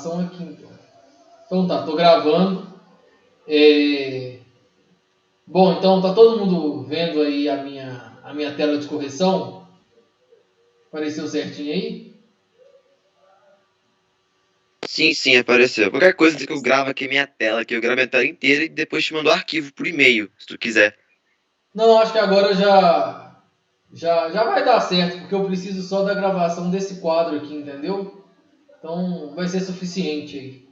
gravação aqui, então. Então tá, tô gravando. Bom, então tá todo mundo vendo aí a minha tela de correção? Apareceu certinho aí? Sim, apareceu. Qualquer coisa que eu gravo aqui minha tela, que eu gravo a tela inteira e depois te mando o arquivo por e-mail, se tu quiser. Não, acho que agora já vai dar certo, porque eu preciso só da gravação desse quadro aqui, entendeu? Então vai ser suficiente aí,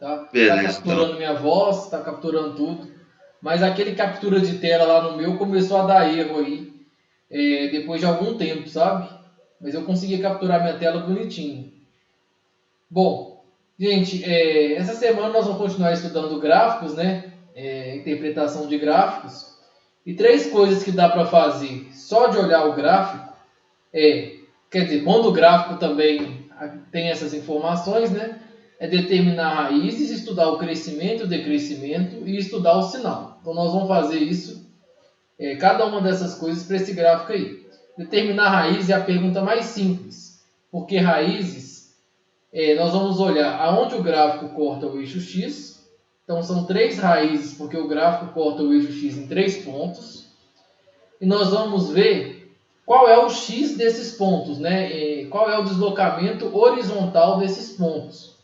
tá? Tá Beleza, então. capturando minha voz, tá capturando tudo, mas aquele captura de tela lá no meu começou a dar erro aí, depois de algum tempo, sabe? Mas eu consegui capturar minha tela bonitinho. Bom, gente, essa semana nós vamos continuar estudando gráficos, né? Interpretação de gráficos. E três coisas que dá para fazer só de olhar o gráfico quer dizer, quando o gráfico também tem essas informações, né? É determinar raízes, estudar o crescimento, o decrescimento e estudar o sinal. Então nós vamos fazer isso, cada uma dessas coisas para esse gráfico aí. Determinar raiz é a pergunta mais simples, porque raízes, nós vamos olhar aonde o gráfico corta o eixo X. Então são três raízes, porque o gráfico corta o eixo X em três pontos. E nós vamos ver qual é o X desses pontos, né? Qual é o deslocamento horizontal desses pontos.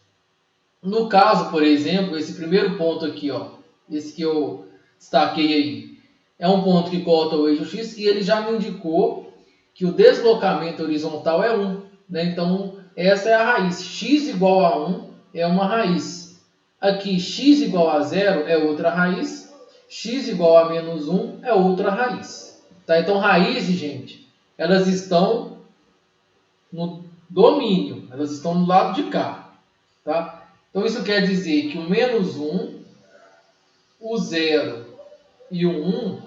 No caso, por exemplo, esse primeiro ponto aqui, ó, esse que eu destaquei aí, é um ponto que corta o eixo X e ele já me indicou que o deslocamento horizontal é 1. Né? Então, essa é a raiz. X igual a 1 é uma raiz. Aqui, x igual a 0 é outra raiz. X igual a menos 1 é outra raiz. Tá? Então, raízes, gente, elas estão no domínio. Elas estão do lado de cá. Tá? Então, isso quer dizer que o menos 1, o 0 e o 1,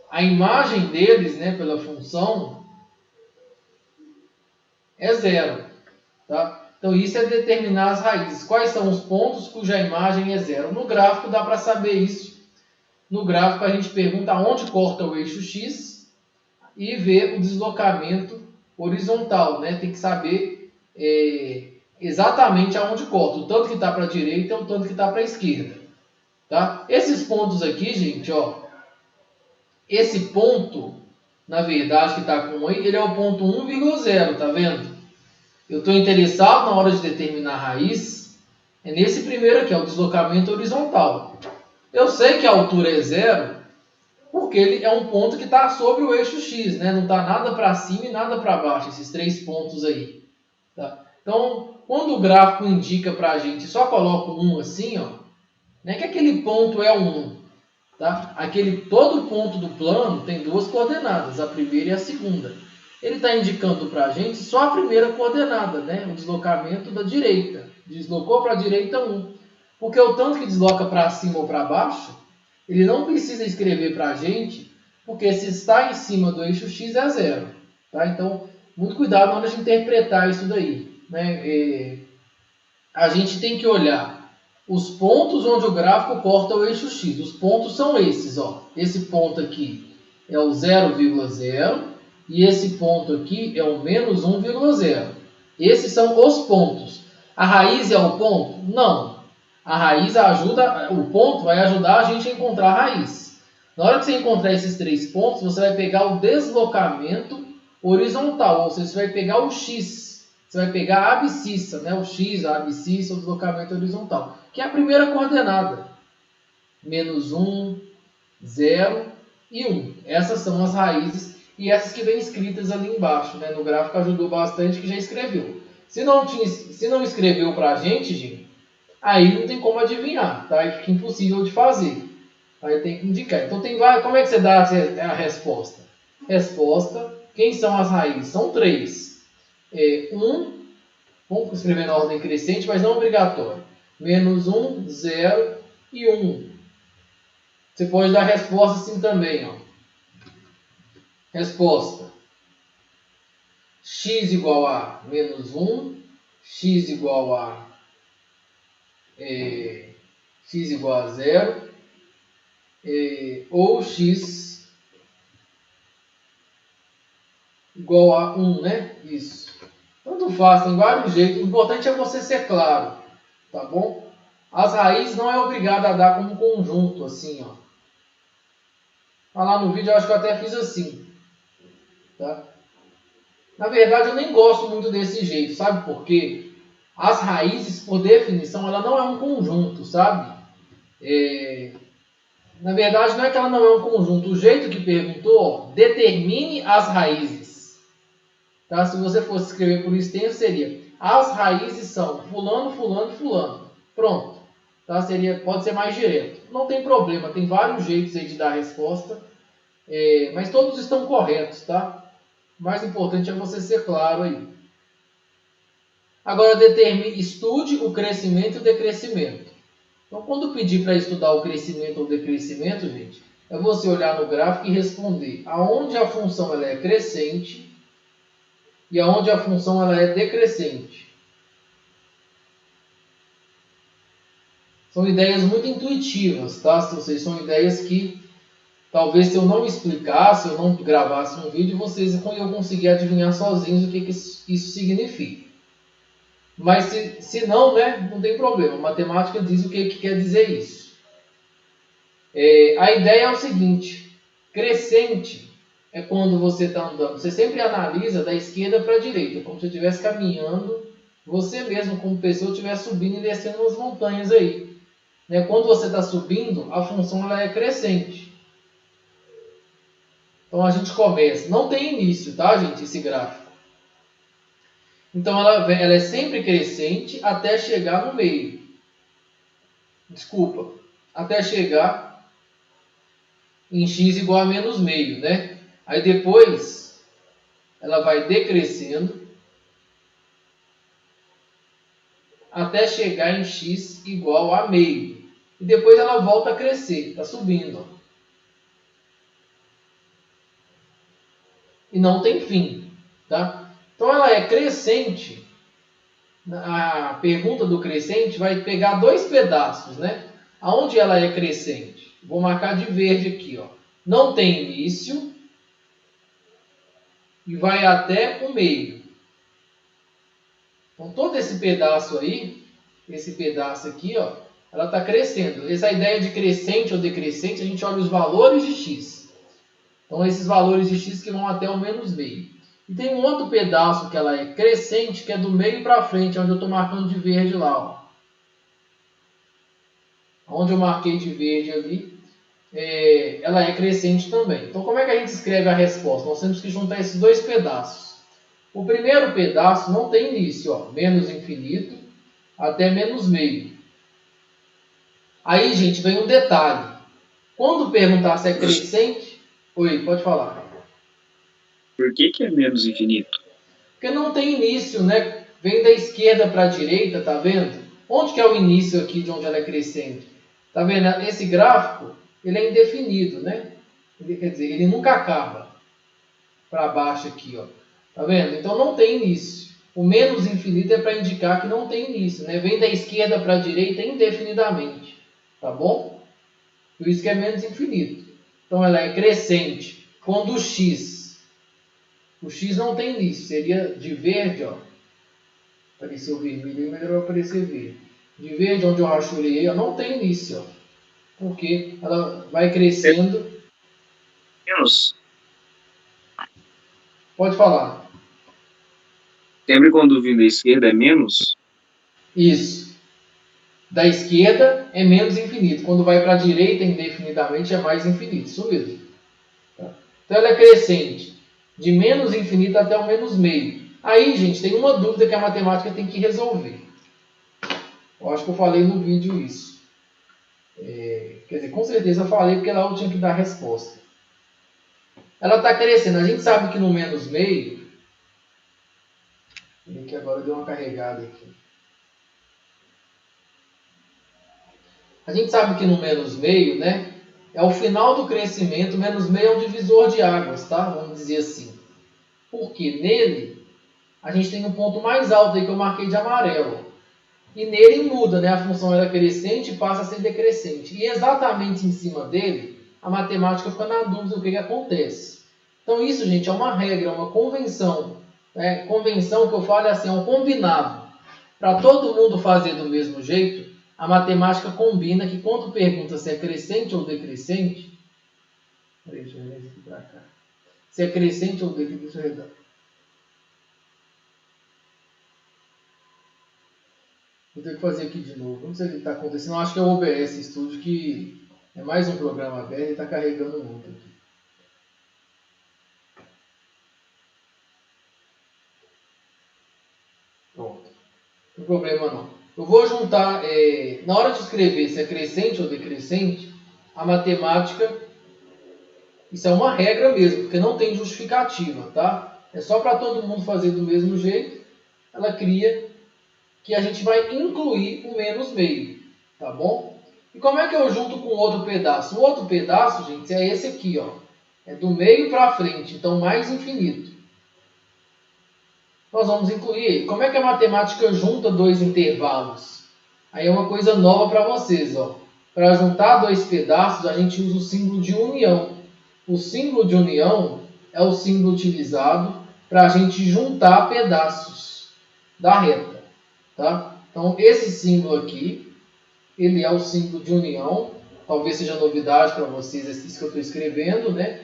a imagem deles, né, pela função, é 0. Tá? Então, isso é determinar as raízes. Quais são os pontos cuja imagem é 0? No gráfico dá para saber isso. No gráfico a gente pergunta onde corta o eixo X e vê o deslocamento horizontal. Né? Tem que saber exatamente aonde corta. O tanto que está para a direita e o tanto que está para a esquerda. Tá? Esses pontos aqui, gente, ó, esse ponto, na verdade, que está com 1 aí, ele é o ponto 1,0, tá vendo? Eu estou interessado na hora de determinar a raiz, é nesse primeiro aqui, é o deslocamento horizontal. Eu sei que a altura é 0, porque ele é um ponto que está sobre o eixo X, né? Não está nada para cima e nada para baixo, esses três pontos aí. Tá? Então, quando o gráfico indica para a gente, só coloca um assim, ó, não é que aquele ponto é 1. Tá? Todo ponto do plano tem duas coordenadas, a primeira e a segunda. Ele está indicando para a gente só a primeira coordenada, né? O deslocamento da direita. Deslocou para a direita 1. Porque o tanto que desloca para cima ou para baixo, ele não precisa escrever para a gente, porque se está em cima do eixo X é 0. Tá? Então, muito cuidado na hora de interpretar isso daí. Né? A gente tem que olhar os pontos onde o gráfico corta o eixo X. Os pontos são esses, ó. Esse ponto aqui é o 0,0 e esse ponto aqui é o menos 1,0. Esses são os pontos. A raiz é o ponto? Não. A raiz ajuda, o ponto vai ajudar a gente a encontrar a raiz. Na hora que você encontrar esses três pontos, você vai pegar o deslocamento horizontal, ou seja, você vai pegar o X. Você vai pegar a abscissa, né? O X, a abscissa, o deslocamento horizontal, que é a primeira coordenada. Menos 1, 0 e 1. Essas são as raízes e essas que vêm escritas ali embaixo. Né? No gráfico ajudou bastante que já escreveu. Se não escreveu para a gente, aí não tem como adivinhar. Tá? Aí fica impossível de fazer. Aí tem que indicar. Então, como é que você dá a resposta? Resposta, quem são as raízes? São três. 1, vamos escrever na ordem crescente, mas não obrigatório. Menos 1, 0 e 1. Você pode dar resposta assim também. Ó. Resposta. X igual a menos 1, x igual a x igual a 0, ou x igual a 1, né? Isso. Tanto faz, tem vários jeitos. O importante é você ser claro, tá bom? As raízes não é obrigado a dar como conjunto, assim, ó. Lá no vídeo eu acho que eu até fiz assim, tá? Na verdade eu nem gosto muito desse jeito, sabe por quê? As raízes, por definição, ela não é um conjunto, sabe? Na verdade não é que ela não é um conjunto. O jeito que perguntou, ó, determine as raízes. Tá? Se você fosse escrever por extenso, seria: as raízes são fulano, fulano e fulano. Pronto. Tá? Pode ser mais direto. Não tem problema, tem vários jeitos aí de dar a resposta. Mas todos estão corretos, tá? O mais importante é você ser claro aí. Agora estude o crescimento e o decrescimento. Então, quando pedir para estudar o crescimento ou decrescimento, gente, é você olhar no gráfico e responder aonde a função ela é crescente e aonde a função ela é decrescente. São ideias muito intuitivas, tá? São ideias que talvez se eu não explicasse, eu não gravasse um vídeo, vocês iam conseguir adivinhar sozinhos o que isso significa. Mas se não, né, não tem problema. A matemática diz o que quer dizer isso. A ideia é o seguinte: crescente é quando você está andando. Você sempre analisa da esquerda para a direita, como se você estivesse caminhando, você mesmo como pessoa estivesse subindo e descendo as montanhas aí. Quando você está subindo, a função ela é crescente. Então a gente começa. Não tem início, tá, gente, esse gráfico. Então ela é sempre crescente até chegar no meio. Desculpa. Até chegar em x igual a menos meio, né? Aí depois ela vai decrescendo até chegar em x igual a meio. E depois ela volta a crescer, está subindo. Ó. E não tem fim, tá? Então ela é crescente. A pergunta do crescente vai pegar dois pedaços, né? Aonde ela é crescente? Vou marcar de verde aqui, ó. Não tem início e vai até o meio. Então todo esse pedaço aí, esse pedaço aqui, ó, ela está crescendo. Essa ideia de crescente ou decrescente, a gente olha os valores de x. Então esses valores de x que vão até o menos meio. E tem um outro pedaço que ela é crescente, que é do meio para frente, onde eu estou marcando de verde lá, ó. Onde eu marquei de verde ali, ela é crescente também. Então como é que a gente escreve a resposta? Nós temos que juntar esses dois pedaços. O primeiro pedaço não tem início, ó, menos infinito até menos meio. Aí, gente, vem um detalhe. Quando perguntar se é crescente... Oi, pode falar. Por que é menos infinito? Porque não tem início, né? Vem da esquerda para a direita, tá vendo? Onde que é o início aqui de onde ela é crescente? Tá vendo? Esse gráfico, ele é indefinido, né? Quer dizer, ele nunca acaba. Para baixo aqui, ó. Tá vendo? Então não tem início. O menos infinito é para indicar que não tem início, né? Vem da esquerda para a direita indefinidamente. Tá bom? Por isso que é menos infinito. Então ela é crescente. Quando o x não tem início. Seria de verde, ó. Apareceu vermelho, mas vai aparecer verde. De verde, onde eu rachurei, ó, não tem início, ó. Porque ela vai crescendo. Menos. Pode falar. Sempre quando vim da esquerda é menos? Isso. Da esquerda é menos infinito. Quando vai para a direita, indefinidamente, é mais infinito. Isso mesmo. Tá? Então ela é crescente. De menos infinito até o menos meio. Aí, gente, tem uma dúvida que a matemática tem que resolver. Eu acho que eu falei no vídeo isso. Quer dizer, com certeza eu falei porque lá eu tinha que dar a resposta. Ela está crescendo. A gente sabe que no menos meio... que agora deu uma carregada aqui. A gente sabe que no menos meio, né? É o final do crescimento. Menos meio é um divisor de águas, tá? Vamos dizer assim. Porque nele, a gente tem um ponto mais alto aí que eu marquei de amarelo. E nele muda, né? A função era crescente e passa a ser decrescente. E exatamente em cima dele, a matemática fica na dúvida do que acontece. Então isso, gente, é uma regra, uma convenção. Convenção que eu falo é assim, é um combinado. Para todo mundo fazer do mesmo jeito, a matemática combina que quando pergunta se é crescente ou decrescente, deixa eu ver isso aqui para cá. Se é crescente ou decrescente, vou ter que fazer aqui de novo. Não sei o que está acontecendo. Eu acho que é o OBS Studio, que é mais um programa aberto e está carregando muito aqui. Pronto. Não tem problema não. Eu vou juntar, na hora de escrever se é crescente ou decrescente, a matemática, isso é uma regra mesmo, porque não tem justificativa, tá? É só para todo mundo fazer do mesmo jeito. Ela cria que a gente vai incluir o menos meio, tá bom? E como é que eu junto com o outro pedaço? O outro pedaço, gente, é esse aqui, ó. É do meio para frente, então mais infinito. Nós vamos incluir ele. Como é que a matemática junta dois intervalos? Aí é uma coisa nova para vocês, ó. Para juntar dois pedaços, a gente usa o símbolo de união. O símbolo de união é o símbolo utilizado para a gente juntar pedaços da reta, tá? Então, esse símbolo aqui, ele é o símbolo de união. Talvez seja novidade para vocês isso que eu estou escrevendo, né?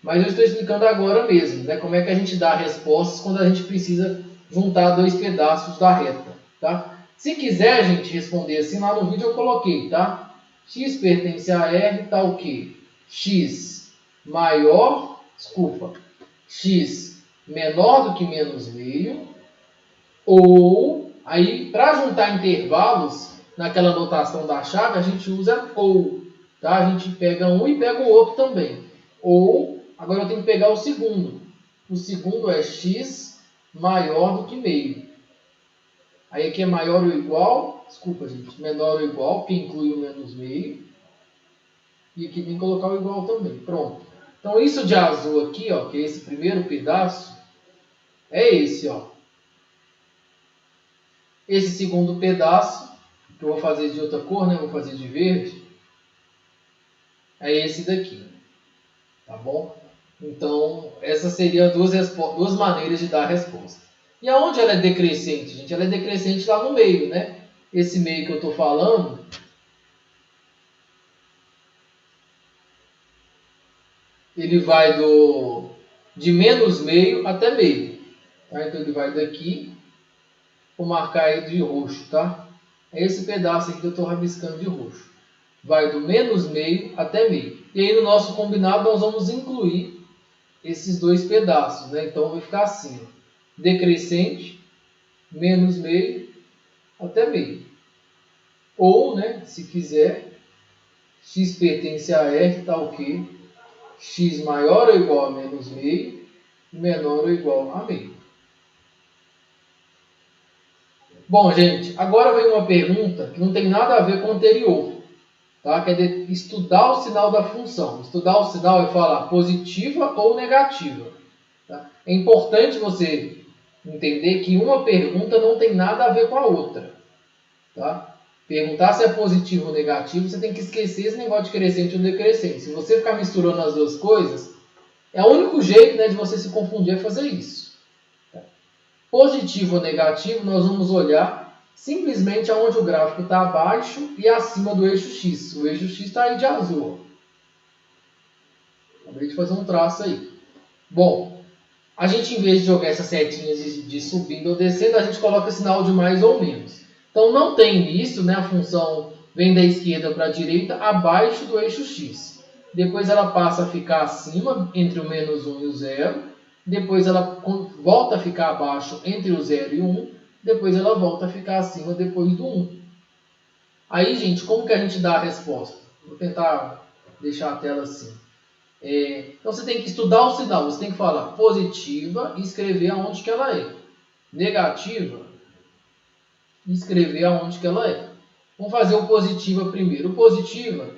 Mas eu estou explicando agora mesmo, né? Como é que a gente dá respostas quando a gente precisa juntar dois pedaços da reta, tá? Se quiser, a gente responder assim, lá no vídeo eu coloquei, tá? X pertence a R, tá o quê? X menor do que menos meio, ou, aí, para juntar intervalos, naquela notação da chave, a gente usa ou, tá? A gente pega um e pega o outro também. Ou, agora eu tenho que pegar o segundo. O segundo é x maior do que meio. Aí aqui é maior ou igual, menor ou igual, que inclui o menos meio. E aqui tem que colocar o igual também. Pronto. Então isso de azul aqui, ó, que é esse primeiro pedaço, é esse, ó. Esse segundo pedaço, que eu vou fazer de outra cor, né? Vou fazer de verde, é esse daqui. Tá bom? Então, essas seriam duas maneiras de dar a resposta. E aonde ela é decrescente, gente? Ela é decrescente lá no meio, né? Esse meio que eu estou falando, ele vai de menos meio até meio. Tá? Então, ele vai daqui, vou marcar aí de roxo, tá? É esse pedaço aqui que eu estou rabiscando de roxo. Vai do menos meio até meio. E aí, no nosso combinado, nós vamos incluir esses dois pedaços, né? Então, vai ficar assim, ó. Decrescente, menos meio até meio. Ou, né, se quiser, x pertence a R, tá o quê? X maior ou igual a menos meio, menor ou igual a meio. Bom, gente, agora vem uma pergunta que não tem nada a ver com o anterior, tá? Que é de estudar o sinal da função. Estudar o sinal é falar positiva ou negativa. Tá? É importante você entender que uma pergunta não tem nada a ver com a outra. Tá? Perguntar se é positivo ou negativo, você tem que esquecer esse negócio de crescente ou decrescente. Se você ficar misturando as duas coisas, é o único jeito, né, de você se confundir é fazer isso. Tá? Positivo ou negativo, nós vamos olhar simplesmente aonde o gráfico está abaixo e acima do eixo X. O eixo X está aí de azul. Acabei de fazer um traço aí. Bom, a gente, em vez de jogar essas setinhas de subindo ou descendo, a gente coloca sinal de mais ou menos. Então, não tem início, né? A função vem da esquerda para a direita, abaixo do eixo x. Depois ela passa a ficar acima, entre o menos 1 e o 0. Depois ela volta a ficar abaixo, entre o 0 e o 1. Depois ela volta a ficar acima, depois do 1. Aí, gente, como que a gente dá a resposta? Vou tentar deixar a tela assim. Então, você tem que estudar o sinal. Você tem que falar positiva e escrever aonde que ela é. Negativa e escrever aonde que ela é. Vamos fazer o positiva primeiro. O positiva,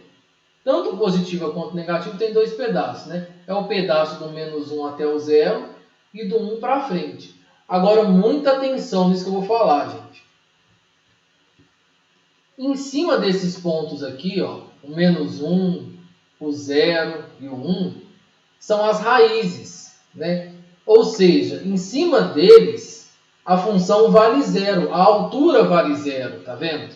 tanto o positiva quanto o negativo, tem dois pedaços, né? É o pedaço do menos 1 até o 0 e do 1 para frente. Agora, muita atenção nisso que eu vou falar, gente. Em cima desses pontos aqui, ó, o menos 1, o 0 e o 1, são as raízes, né? Ou seja, em cima deles, a função vale zero, a altura vale zero, tá vendo?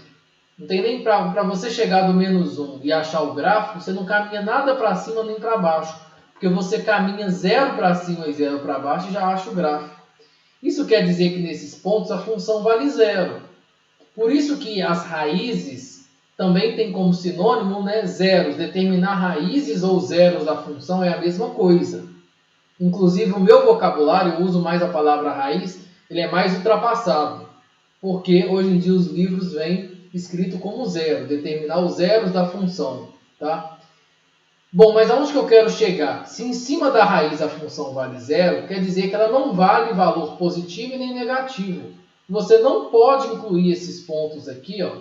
Não tem nem para você chegar do -1 e achar o gráfico, você não caminha nada para cima nem para baixo, porque você caminha 0 para cima e 0 para baixo e já acha o gráfico. Isso quer dizer que nesses pontos a função vale zero. Por isso que as raízes também tem como sinônimo, né, zeros. Determinar raízes ou zeros da função é a mesma coisa. Inclusive, o meu vocabulário, eu uso mais a palavra raiz, ele é mais ultrapassado. Porque hoje em dia os livros vêm escrito como zero, determinar os zeros da função. Tá? Bom, mas aonde que eu quero chegar? Se em cima da raiz a função vale zero, quer dizer que ela não vale valor positivo e nem negativo. Você não pode incluir esses pontos aqui, ó,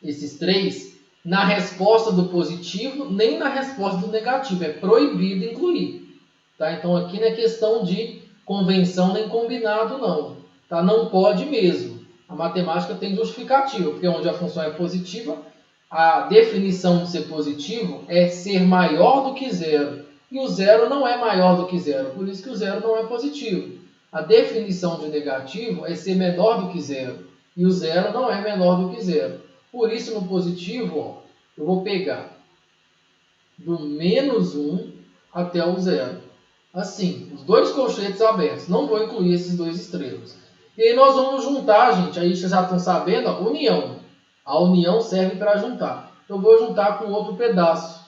esses três, na resposta do positivo, nem na resposta do negativo. É proibido incluir. Tá? Então aqui não é questão de convenção nem combinado, não. Tá? Não pode mesmo. A matemática tem justificativa, porque onde a função é positiva, a definição de ser positivo é ser maior do que zero. E o zero não é maior do que zero, por isso que o zero não é positivo. A definição de negativo é ser menor do que zero. E o zero não é menor do que zero. Por isso, no positivo, ó, eu vou pegar do -1 até o zero. Assim, os dois colchetes abertos. Não vou incluir esses dois extremos. E aí nós vamos juntar, gente. Aí vocês já estão sabendo, ó, união. A união serve para juntar. Eu vou juntar com outro pedaço,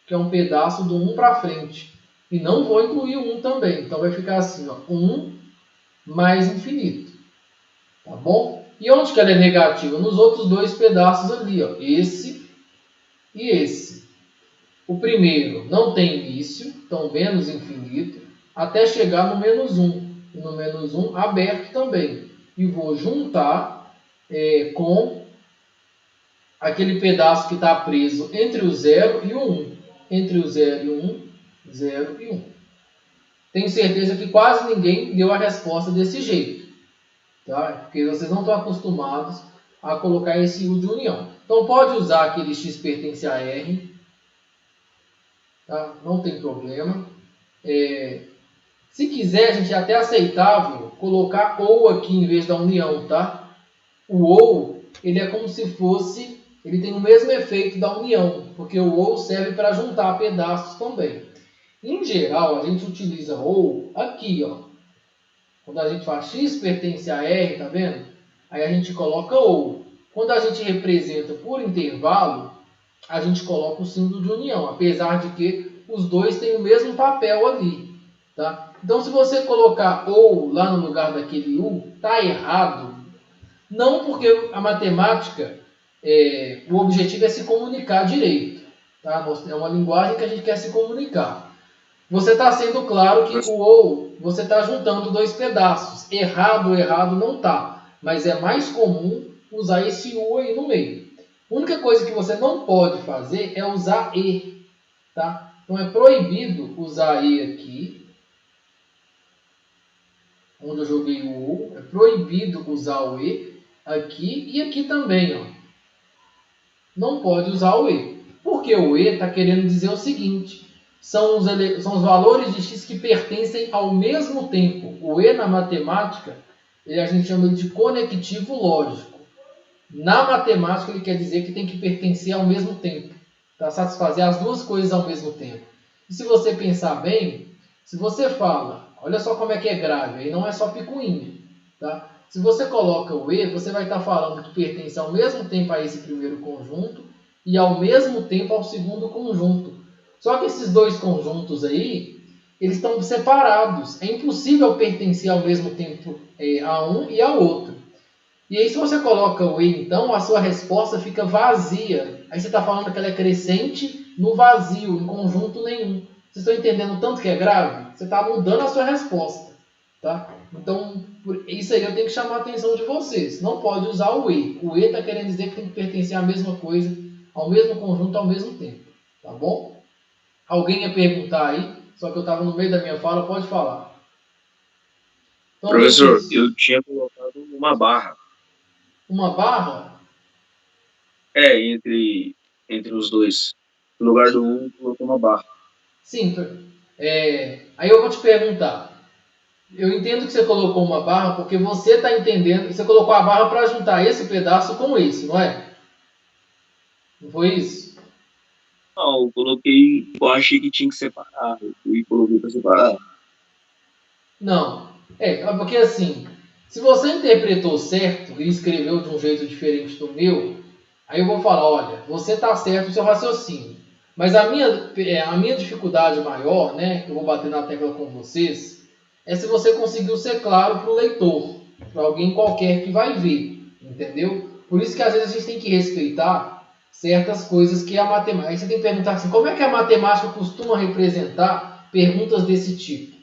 que é um pedaço do 1 para frente. E não vou incluir o 1 também. Então vai ficar assim, ó, 1 mais infinito. Tá bom? E onde que ela é negativa? Nos outros dois pedaços ali, ó, esse e esse. O primeiro não tem início, então menos infinito, até chegar no -1. E no -1 aberto também. E vou juntar com aquele pedaço que está preso entre o 0 e o 1. Entre o 0 e o 1, 0 e 1. Tenho certeza que quase ninguém deu a resposta desse jeito. Tá? Porque vocês não estão acostumados a colocar esse U de união. Então pode usar aquele x pertence a R. Tá? Não tem problema. Se quiser, gente, é até aceitável colocar ou aqui em vez da união. Tá? O ou ele é como se fosse... Ele tem o mesmo efeito da união, porque o ou serve para juntar pedaços também. Em geral, a gente utiliza ou aqui, ó. Quando a gente faz x pertence a R, tá vendo? Aí a gente coloca ou. Quando a gente representa por intervalo, a gente coloca o símbolo de união, apesar de que os dois têm o mesmo papel ali. Tá? Então, se você colocar ou lá no lugar daquele U, tá errado. Não porque a matemática... o objetivo é se comunicar direito. Tá? É uma linguagem que a gente quer se comunicar. Você está sendo claro que o ou, você está juntando dois pedaços. Errado não está. Mas é mais comum usar esse u aí no meio. A única coisa que você não pode fazer é usar e. Tá? Então é proibido usar e aqui. Onde eu joguei o ou. É proibido usar o e aqui e aqui também, ó. Não pode usar o e. Porque o e está querendo dizer o seguinte: são os valores de x que pertencem ao mesmo tempo. O e na matemática, a gente chama de conectivo lógico. Na matemática, ele quer dizer que tem que pertencer ao mesmo tempo, para satisfazer as duas coisas ao mesmo tempo. E se você pensar bem, se você fala, olha só como é que é grave, aí não é só picuinha, tá? Se você coloca o e, você vai estar falando que pertence ao mesmo tempo a esse primeiro conjunto e ao mesmo tempo ao segundo conjunto. Só que esses dois conjuntos aí, eles estão separados. É impossível pertencer ao mesmo tempo a um e ao outro. E aí, se você coloca o e, então, a sua resposta fica vazia. Aí você está falando que ela é crescente no vazio, em conjunto nenhum. Vocês estão entendendo o tanto que é grave? Você está mudando a sua resposta. Tá? Então, isso aí eu tenho que chamar a atenção de vocês. Não pode usar o e. O e está querendo dizer que tem que pertencer à mesma coisa, ao mesmo conjunto, ao mesmo tempo. Tá bom? Alguém ia perguntar aí, só que eu estava no meio da minha fala, pode falar. Então, professor, eu tinha colocado uma barra. Uma barra? Entre os dois. No lugar do 1, colocou uma barra. Sim, Aí eu vou te perguntar. Eu entendo que você colocou uma barra porque você está entendendo. Você colocou a barra para juntar esse pedaço com esse, não é? Não foi isso? Não, eu achei que tinha que separar. Eu fui e coloquei para separar. Não. Porque assim, se você interpretou certo e escreveu de um jeito diferente do meu, aí eu vou falar, olha, você está certo no seu raciocínio. Mas a minha dificuldade maior, né, que eu vou bater na tecla com vocês, é se você conseguiu ser claro para o leitor, para alguém qualquer que vai ver, entendeu? Por isso que às vezes a gente tem que respeitar certas coisas que a matemática... Aí você tem que perguntar assim, como é que a matemática costuma representar perguntas desse tipo?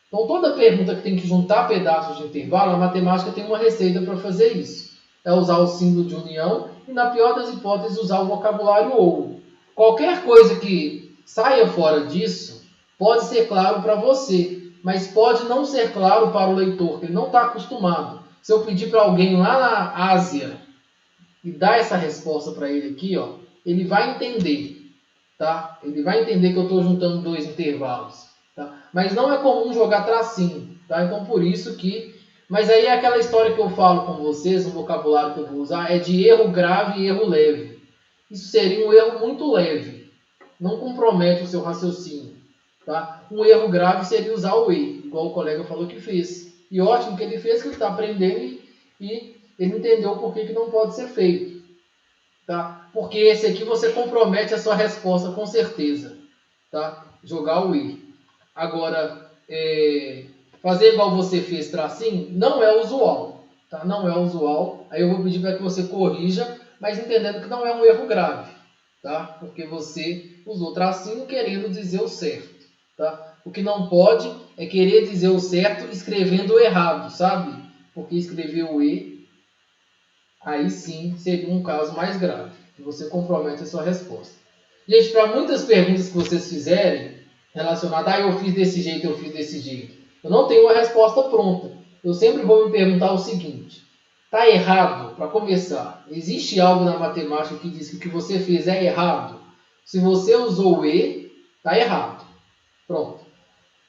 Então, toda pergunta que tem que juntar pedaços de intervalo, a matemática tem uma receita para fazer isso. É usar o símbolo de união e, na pior das hipóteses, usar o vocabulário ou. Qualquer coisa que saia fora disso pode ser claro para você, mas pode não ser claro para o leitor, que ele não está acostumado. Se eu pedir para alguém lá na Ásia e dar essa resposta para ele aqui, ó, ele vai entender. Tá? Ele vai entender que eu estou juntando dois intervalos. Tá? Mas não é comum jogar tracinho. Tá? Então, por isso que... Mas aí é aquela história que eu falo com vocês, um vocabulário que eu vou usar, é de erro grave e erro leve. Isso seria um erro muito leve. Não compromete o seu raciocínio. Tá? Um erro grave seria usar o E, igual o colega falou que fez. E ótimo que ele fez, que ele está aprendendo e ele entendeu por que não pode ser feito. Tá? Porque esse aqui você compromete a sua resposta com certeza. Tá? Jogar o I. Agora, fazer igual você fez tracinho, não é usual. Tá? Não é usual. Aí eu vou pedir para que você corrija, mas entendendo que não é um erro grave. Tá? Porque você usou tracinho querendo dizer o certo. Tá? O que não pode é querer dizer o certo escrevendo o errado, sabe? Porque escrever o E aí sim seria um caso mais grave, que você compromete a sua resposta. Gente, para muitas perguntas que vocês fizerem, relacionadas, eu fiz desse jeito, eu fiz desse jeito, eu não tenho uma resposta pronta. Eu sempre vou me perguntar o seguinte, está errado, para começar, existe algo na matemática que diz que o que você fez é errado? Se você usou o E, está errado. Pronto.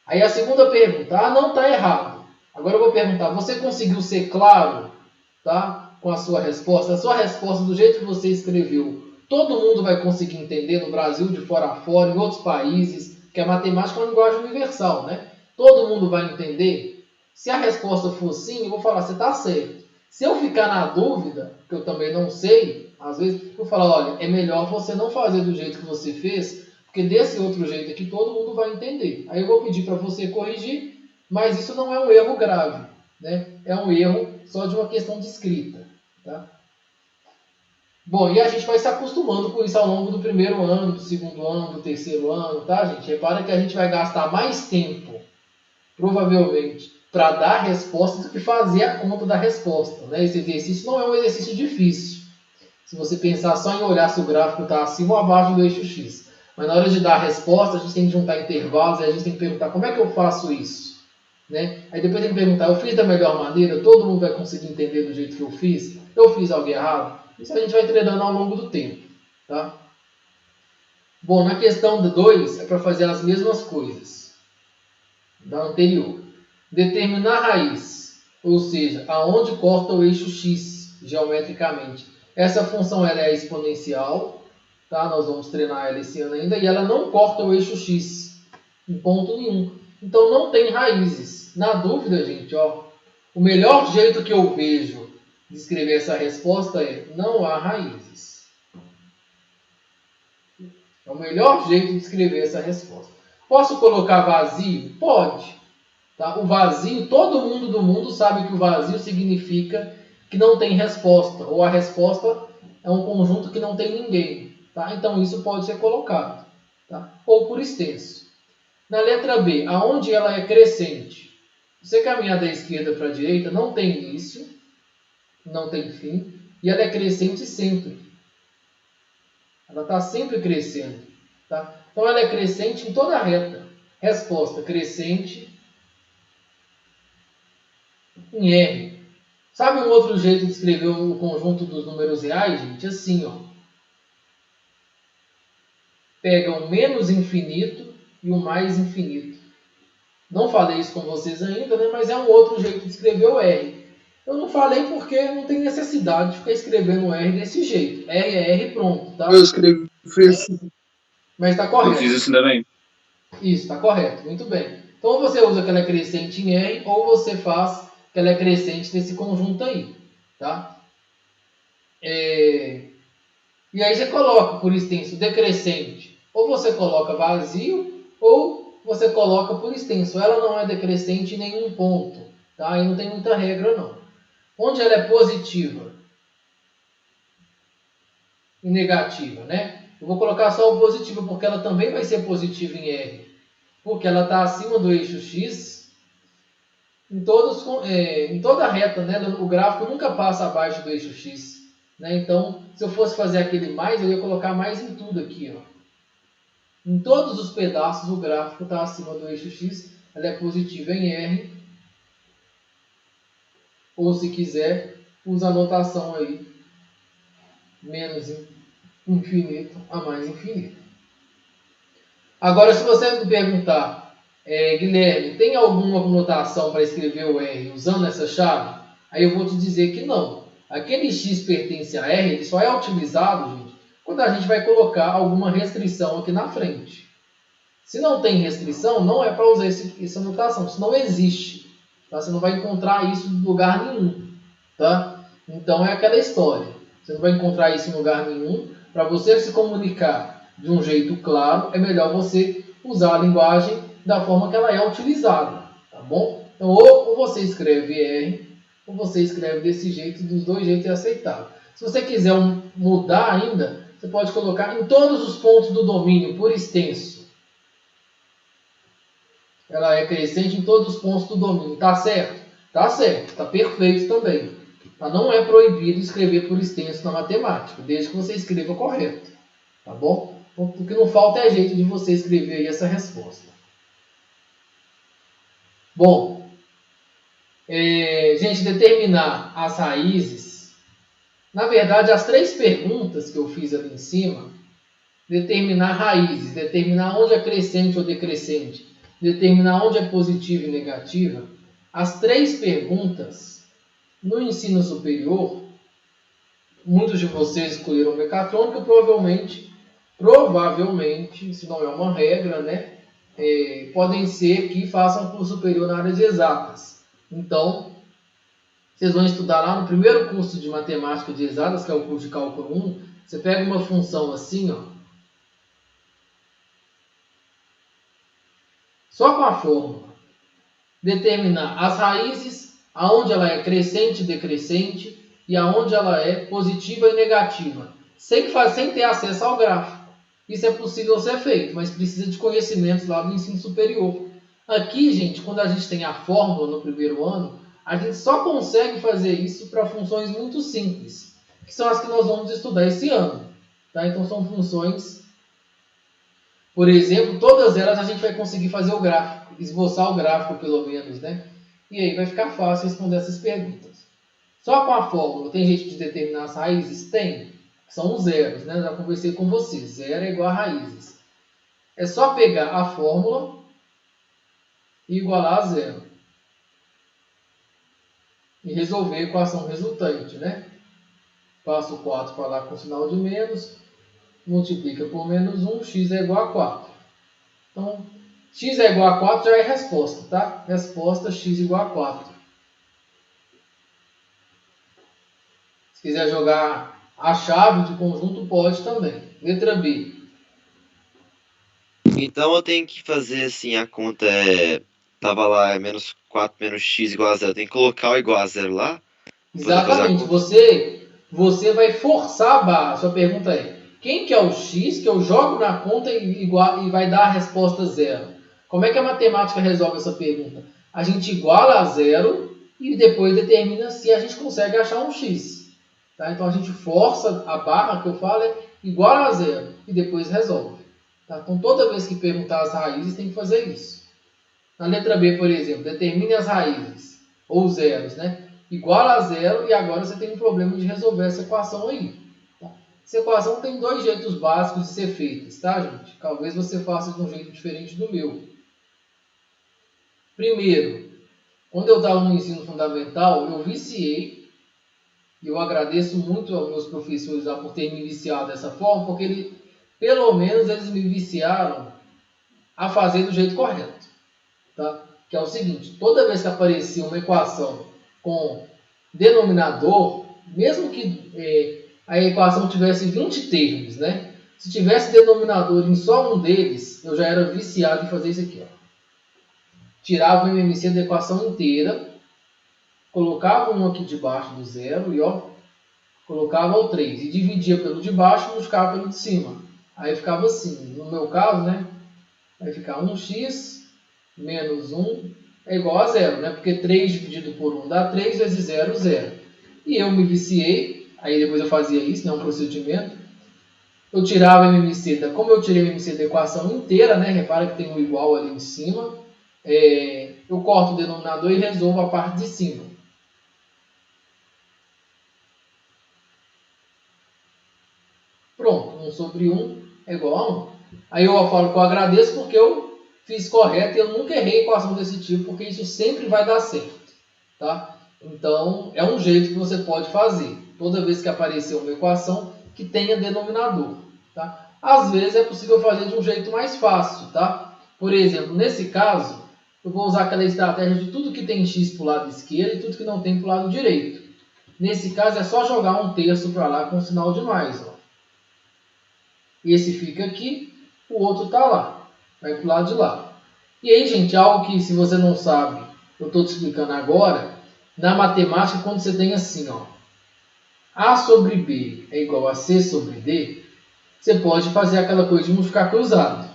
Aí a segunda pergunta, não está errado. Agora eu vou perguntar, você conseguiu ser claro, tá? Com a sua resposta? A sua resposta do jeito que você escreveu, todo mundo vai conseguir entender no Brasil, de fora a fora, em outros países, que a matemática é uma linguagem universal, né? Todo mundo vai entender? Se a resposta for sim, eu vou falar, você está certo. Se eu ficar na dúvida, que eu também não sei, às vezes eu vou falar, olha, é melhor você não fazer do jeito que você fez, porque desse outro jeito aqui todo mundo vai entender. Aí eu vou pedir para você corrigir, mas isso não é um erro grave, né? É um erro só de uma questão de escrita. Tá? Bom, e a gente vai se acostumando com isso ao longo do primeiro ano, do segundo ano, do terceiro ano, tá, gente? Repara que a gente vai gastar mais tempo, provavelmente, para dar a resposta do que fazer a conta da resposta. Né? Esse exercício não é um exercício difícil. Se você pensar só em olhar se o gráfico está acima ou abaixo do eixo X. Mas na hora de dar a resposta, a gente tem que juntar intervalos e a gente tem que perguntar como é que eu faço isso. Né? Aí depois tem que perguntar, eu fiz da melhor maneira? Todo mundo vai conseguir entender do jeito que eu fiz? Eu fiz algo errado? Isso a gente vai treinando ao longo do tempo. Tá? Bom, na questão 2 é para fazer as mesmas coisas da anterior. Determinar a raiz, ou seja, aonde corta o eixo X geometricamente. Essa função ela é exponencial, tá? Nós vamos treinar ela esse ano ainda, e ela não corta o eixo X em ponto nenhum. Então não tem raízes. Na dúvida, gente, ó, o melhor jeito que eu vejo de escrever essa resposta é não há raízes. É o melhor jeito de escrever essa resposta. Posso colocar vazio? Pode. Tá? O vazio, todo mundo do mundo sabe que o vazio significa que não tem resposta, ou a resposta é um conjunto que não tem ninguém. Tá? Então isso pode ser colocado. Tá? Ou por extenso. Na letra B, aonde ela é crescente? Você caminhar da esquerda para a direita não tem início, não tem fim, e ela é crescente sempre. Ela está sempre crescendo. Tá? Então ela é crescente em toda a reta. Resposta, crescente em R. Sabe um outro jeito de escrever o conjunto dos números reais, gente? Assim, ó. Pega o menos infinito e o mais infinito. Não falei isso com vocês ainda, né? Mas é um outro jeito de escrever o R. Eu não falei porque não tem necessidade de ficar escrevendo R desse jeito. R é R, pronto, tá? Eu escrevi assim. Mas está Eu correto. fiz assim também. Isso, está correto. Muito bem. Então, ou você usa que ela é crescente em R, ou você faz que ela é crescente nesse conjunto aí, tá? E aí você coloca por extenso decrescente. Ou você coloca vazio, ou você coloca por extenso. Ela não é decrescente em nenhum ponto, tá? Aí não tem muita regra, não. Onde ela é positiva e negativa, né? Eu vou colocar só o positivo, porque ela também vai ser positiva em R. Porque ela está acima do eixo X em toda a reta, né? O gráfico nunca passa abaixo do eixo X. Né? Então, se eu fosse fazer aquele mais, eu ia colocar mais em tudo aqui. Ó. Em todos os pedaços, o gráfico está acima do eixo X. Ela é positiva em R. Ou, se quiser, usa a notação aí. Menos infinito a mais infinito. Agora, se você me perguntar, Guilherme, tem alguma conotação para escrever o R usando essa chave? Aí eu vou te dizer que não. Aquele X pertence a R, ele só é utilizado, gente, quando a gente vai colocar alguma restrição aqui na frente. Se não tem restrição, não é para usar essa notação. Isso não existe. Tá? Você não vai encontrar isso em lugar nenhum. Tá? Então é aquela história. Você não vai encontrar isso em lugar nenhum. Para você se comunicar de um jeito claro, é melhor você usar a linguagem da forma que ela é utilizada. Tá bom? Então, ou você escreve R, ou você escreve desse jeito, dos dois jeitos é aceitável. Se você quiser mudar ainda, você pode colocar em todos os pontos do domínio, por extenso. Ela é crescente em todos os pontos do domínio. Tá certo? Tá certo. Tá perfeito também. Tá? Não é proibido escrever por extenso na matemática, desde que você escreva correto. Tá bom? O que não falta é jeito de você escrever aí essa resposta. Bom, gente, determinar as raízes. Na verdade, as três perguntas que eu fiz ali em cima, determinar raízes, determinar onde é crescente ou decrescente, determinar onde é positiva e negativa, as três perguntas no ensino superior, muitos de vocês escolheram mecatrônica, provavelmente, se não é uma regra, né, podem ser que façam curso superior na área de exatas. Então, vocês vão estudar lá no primeiro curso de matemática de exatas, que é o curso de cálculo 1, você pega uma função assim, ó, só com a fórmula, determinar as raízes, aonde ela é crescente e decrescente, e aonde ela é positiva e negativa, sem ter acesso ao gráfico. Isso é possível ser feito, mas precisa de conhecimentos lá do ensino superior. Aqui, gente, quando a gente tem a fórmula no primeiro ano, a gente só consegue fazer isso para funções muito simples, que são as que nós vamos estudar esse ano. Tá? Então, são funções, por exemplo, todas elas a gente vai conseguir fazer o gráfico, esboçar o gráfico pelo menos, né? E aí vai ficar fácil responder essas perguntas. Só com a fórmula tem jeito de determinar as raízes? Tem. São os zeros, né? Já conversei com vocês. Zero é igual a raízes. É só pegar a fórmula e igualar a zero. E resolver a equação resultante, né? Passa o 4 para lá com sinal de menos. Multiplica por menos 1. X é igual a 4. Então, x é igual a 4 já é resposta, tá? Resposta x igual a 4. Se quiser jogar a chave de conjunto, pode também. Letra B. Então eu tenho que fazer assim, a conta tava lá, é menos 4 menos x igual a zero. Tem que colocar o igual a zero lá? Exatamente. Você vai forçar a barra. Sua pergunta é, quem que é o x que eu jogo na conta e vai dar a resposta zero? Como é que a matemática resolve essa pergunta? A gente iguala a zero e depois determina se a gente consegue achar um x. Tá? Então a gente força a barra, que eu falo, é igual a zero e depois resolve. Tá? Então toda vez que perguntar as raízes tem que fazer isso. Na letra B, por exemplo, determine as raízes, ou zeros, né? Igual a zero, e agora você tem um problema de resolver essa equação aí. Tá? Essa equação tem dois jeitos básicos de ser feitas, tá, gente? Talvez você faça de um jeito diferente do meu. Primeiro, quando eu estava no ensino fundamental, eu viciei, e eu agradeço muito aos meus professores lá por terem me viciado dessa forma, porque pelo menos eles me viciaram a fazer do jeito correto, tá? Que é o seguinte, toda vez que aparecia uma equação com denominador, mesmo que a equação tivesse 20 termos, né? Se tivesse denominador em só um deles, eu já era viciado em fazer isso aqui, ó. Tirava o MMC da equação inteira, colocava um aqui debaixo do zero e ó, colocava o 3 e dividia pelo de baixo e multiplicava pelo de cima. Aí ficava assim, no meu caso, né? Vai ficar 1x menos 1 é igual a zero, né? Porque 3 dividido por 1 dá 3 vezes 0, 0. E eu me viciei, aí depois eu fazia isso, né? Um procedimento. Eu tirava a MMC, como eu tirei a MMC da equação inteira, né? Repara que tem um igual ali em cima. Eu corto o denominador e resolvo a parte de cima. Pronto, 1 sobre 1 é igual a 1. Aí eu falo que eu agradeço porque eu fiz correto e eu nunca errei equação desse tipo, porque isso sempre vai dar certo, tá? Então, é um jeito que você pode fazer, toda vez que aparecer uma equação que tenha denominador, tá? Às vezes é possível fazer de um jeito mais fácil, tá? Por exemplo, nesse caso, eu vou usar aquela estratégia de tudo que tem x para o lado esquerdo e tudo que não tem para o lado direito. Nesse caso, é só jogar um terço para lá com um sinal de mais, ó. Esse fica aqui, o outro está lá, vai para o lado de lá. E aí, gente, algo que se você não sabe, eu estou te explicando agora, na matemática, quando você tem assim, ó, A sobre B é igual a C sobre D, você pode fazer aquela coisa de multiplicar cruzado.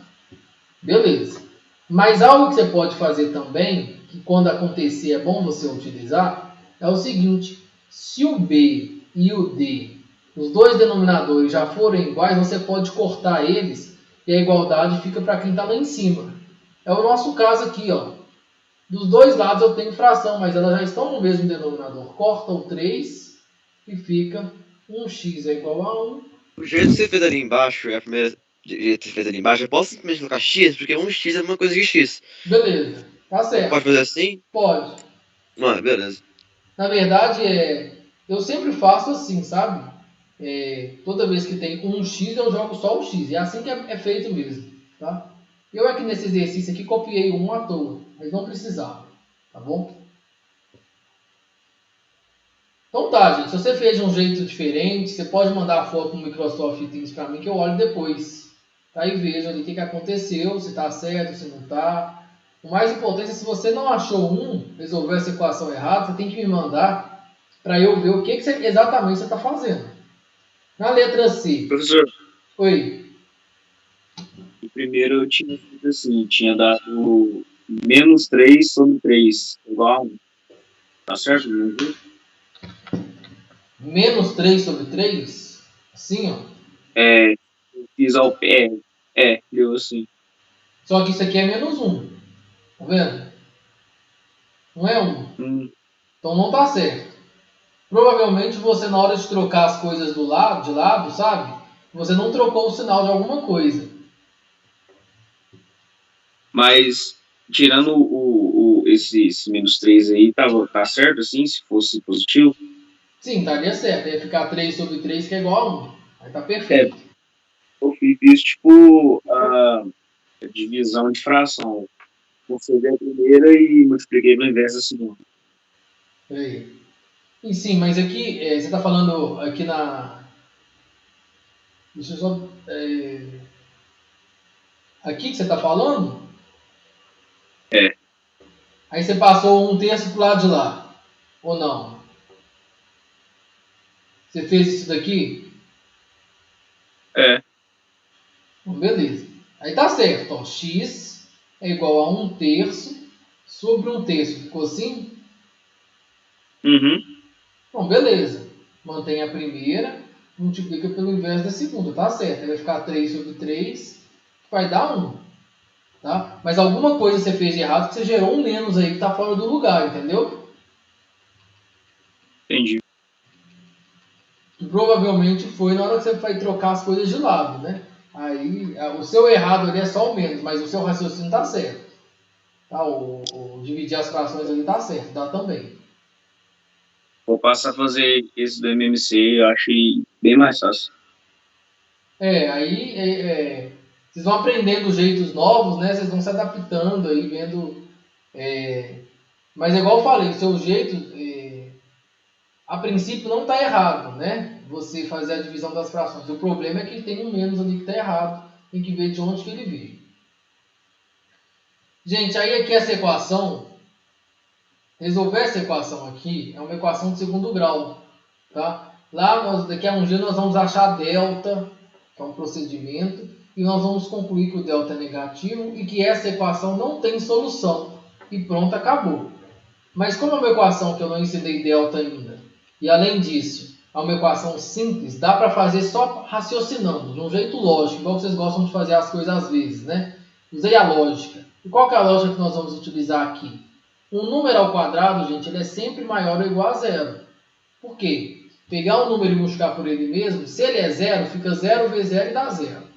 Beleza. Mas algo que você pode fazer também, que quando acontecer é bom você utilizar, é o seguinte, se o B e o D, os dois denominadores já forem iguais, você pode cortar eles e a igualdade fica para quem está lá em cima. É o nosso caso aqui, ó. Dos dois lados eu tenho fração, mas elas já estão no mesmo denominador. Corta o 3 e fica 1x é igual a 1. O jeito que você fez ali embaixo, é a primeira jeito que você fez ali embaixo, eu posso simplesmente colocar x, porque 1x é a mesma coisa que x. Beleza, tá certo. Pode fazer assim? Pode. Beleza. Na verdade, eu sempre faço assim, sabe? Toda vez que tem um x, eu jogo só o x. E é assim que é feito mesmo, tá? Eu aqui nesse exercício aqui copiei um à toa, mas não precisava, tá bom? Então tá, gente. Se você fez de um jeito diferente, você pode mandar a foto no Microsoft Teams para mim que eu olho depois. Tá? E vejo ali o que aconteceu, se está certo, se não está. O mais importante é se você não achou resolveu essa equação errada, você tem que me mandar para eu ver o que exatamente você está fazendo. Na letra C. Professor, Oi. primeiro eu tinha feito assim, tinha dado menos 3 sobre 3, igual a 1. Tá certo? Não viu? Menos 3 sobre 3. Assim, ó. Eu fiz ao pé. Deu assim. Só que isso aqui é menos 1. Tá vendo? Não é 1. Então não tá certo. Provavelmente você, na hora de trocar as coisas de lado, sabe? Você não trocou o sinal de alguma coisa. Mas, tirando esse menos 3 aí, tá certo assim, se fosse positivo? Sim, estaria certo. Ia ficar 3 sobre 3, que é igual a 1. Aí tá perfeito. Eu fiz tipo a divisão de fração. Conservei a primeira e multipliquei no inverso da segunda. Aí. E sim, mas aqui, você está falando aqui na... Deixa eu só... Aqui que você está falando? Aí você passou um terço pro lado de lá. Ou não? Você fez isso daqui? Então, beleza. Aí tá certo. Ó. X é igual a 1 terço sobre 1 terço. Ficou assim? Bom, beleza. Mantém a primeira, multiplica pelo inverso da segunda. Tá certo. Aí vai ficar 3 sobre 3, que vai dar 1. Tá? Mas alguma coisa você fez de errado que você gerou um menos aí que está fora do lugar, entendeu? Entendi. que provavelmente foi na hora que você vai trocar as coisas de lado, né? Aí o seu errado ali é só o menos, mas o seu raciocínio está certo. Tá? O dividir as frações ali está certo, dá também. Vou passar a fazer esse do MMC, eu achei bem mais fácil. Aí vocês vão aprendendo jeitos novos, né? Vocês vão se adaptando aí, vendo. Mas igual eu falei, o seu jeito, a princípio não está errado, né? Você fazer a divisão das frações. O problema é que tem um menos ali que está errado. Tem que ver de onde que ele veio. Gente, aí aqui essa equação, resolver essa equação aqui é uma equação de segundo grau, tá? Daqui a um dia nós vamos achar delta, que é um procedimento, e nós vamos concluir que o delta é negativo e que essa equação não tem solução. E pronto, acabou. Mas como é uma equação que eu não ensinei delta ainda, e além disso, é uma equação simples, dá para fazer só raciocinando, de um jeito lógico, igual vocês gostam de fazer as coisas às vezes, né? Usei a lógica. E qual que é a lógica que nós vamos utilizar aqui? Um número ao quadrado, gente, ele é sempre maior ou igual a zero. Por quê? Pegar um número e multiplicar por ele mesmo, se ele é zero, fica 0 vezes 0 e dá zero.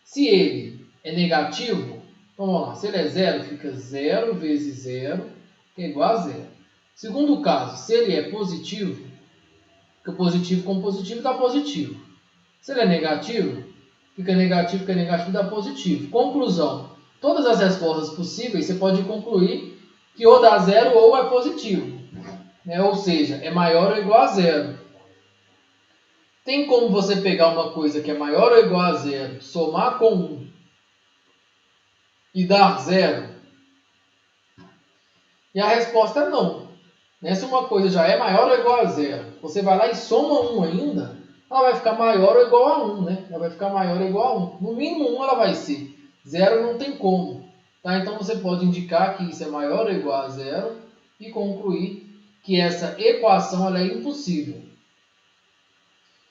Se ele é negativo, então vamos lá, se ele é zero, fica 0 vezes 0, que é igual a zero. Segundo caso, se ele é positivo, fica positivo com positivo dá positivo. Se ele é negativo, fica negativo dá positivo. Conclusão, todas as respostas possíveis você pode concluir que ou dá zero ou é positivo. Né? Ou seja, é maior ou igual a zero. Tem como você pegar uma coisa que é maior ou igual a zero, somar com 1 e dar zero? E a resposta é não. Se uma coisa já é maior ou igual a zero, você vai lá e soma 1 ainda, ela vai ficar maior ou igual a 1, né? Ela vai ficar maior ou igual a 1. No mínimo 1 ela vai ser. Zero não tem como. Tá? Então você pode indicar que isso é maior ou igual a zero e concluir que essa equação ela é impossível.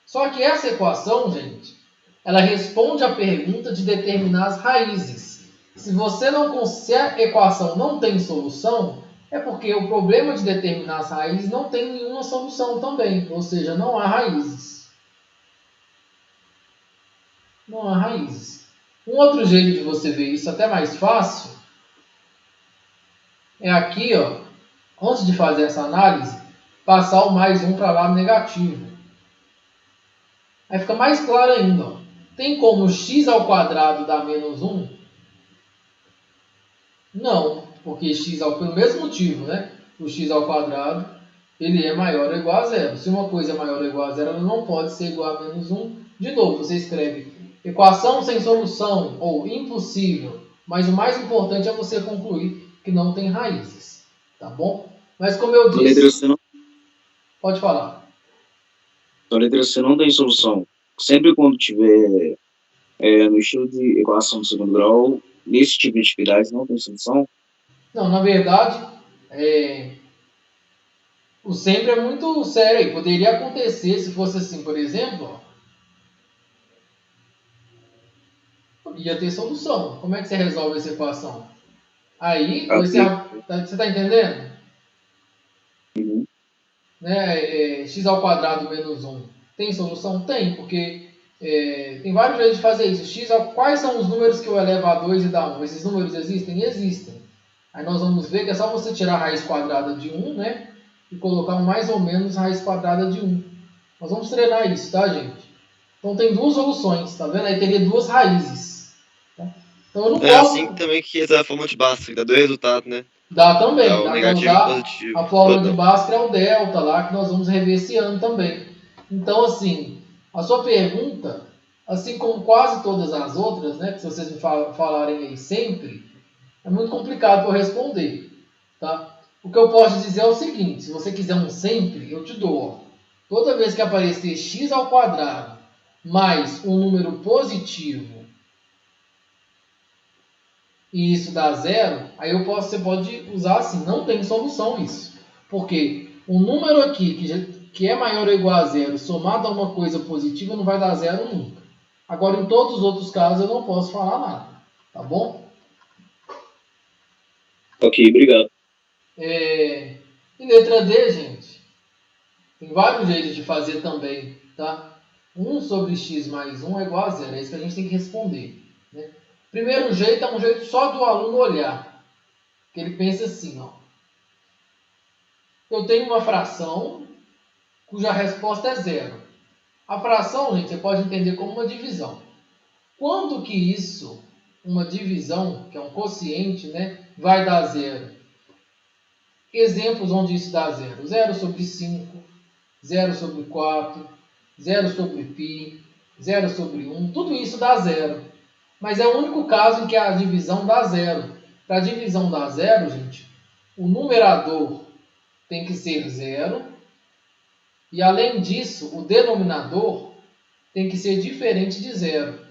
Só que essa equação, gente, ela responde à pergunta de determinar as raízes. Se a equação não tem solução, é porque o problema de determinar as raízes não tem nenhuma solução também, ou seja, não há raízes. Não há raízes. Um outro jeito de você ver isso até mais fácil é aqui, ó, antes de fazer essa análise, passar o mais 1 para o lado negativo. Aí fica mais claro ainda. Ó. Tem como x ao quadrado dar menos 1? Não, porque pelo mesmo motivo, né? O x ao quadrado, ele é maior ou igual a zero. Se uma coisa é maior ou igual a zero, ela não pode ser igual a menos 1. De novo, você escreve equação sem solução ou impossível. Mas o mais importante é você concluir que não tem raízes. Tá bom? Mas como eu disse... Letra C não... Pode falar. A letra C não tem solução. Sempre quando tiver no estilo de equação de segundo grau, nesse tipo de atividade não tem solução? Não, na verdade, o sempre é muito sério aí. Poderia acontecer se fosse assim, por exemplo, ia ter solução. Como é que você resolve essa equação? Aí, você está entendendo? Uhum. Né? X ao quadrado menos 1. Tem solução? Tem, porque tem vários jeitos de fazer isso. Quais são os números que eu elevo a 2 e dá 1? Esses números existem? Existem. Aí nós vamos ver que é só você tirar a raiz quadrada de 1, né? E colocar mais ou menos raiz quadrada de 1. Nós vamos treinar isso, tá, gente? Então tem duas soluções, tá vendo? Aí teria duas raízes. Tá? Então eu não posso... assim também que essa é a forma de Bhaskara, dá dois resultados, né? Dá também, Dá o dá para negativo e o usar positivo. a fórmula de Bhaskara é o delta lá, que nós vamos rever esse ano também. Então, assim, a sua pergunta, assim como quase todas as outras, né, que se vocês me falarem aí sempre, é muito complicado para eu responder, tá? O que eu posso dizer é o seguinte, se você quiser um sempre, eu te dou, ó. Toda vez que aparecer x ao quadrado mais um número positivo e isso dá zero, aí você pode usar assim, não tem solução isso. Porque um número aqui que é maior ou igual a zero, somado a uma coisa positiva, não vai dar zero nunca. Agora, em todos os outros casos, eu não posso falar nada. Tá bom? Ok, obrigado. E letra D, gente. Tem vários jeitos de fazer também, tá? 1 sobre x mais 1 é igual a zero. É isso que a gente tem que responder, né? Primeiro jeito é um jeito só do aluno olhar. Que ele pensa assim, ó. Eu tenho uma fração cuja resposta é zero. A fração, gente, você pode entender como uma divisão. Quando que isso, uma divisão, que é um quociente, né, vai dar zero? Exemplos onde isso dá zero. 0 sobre 5, 0 sobre 4, 0 sobre π, 0 sobre 1, tudo isso dá zero. Mas é o único caso em que a divisão dá zero. Para a divisão dar zero, gente, o numerador tem que ser zero. E além disso, o denominador tem que ser diferente de zero.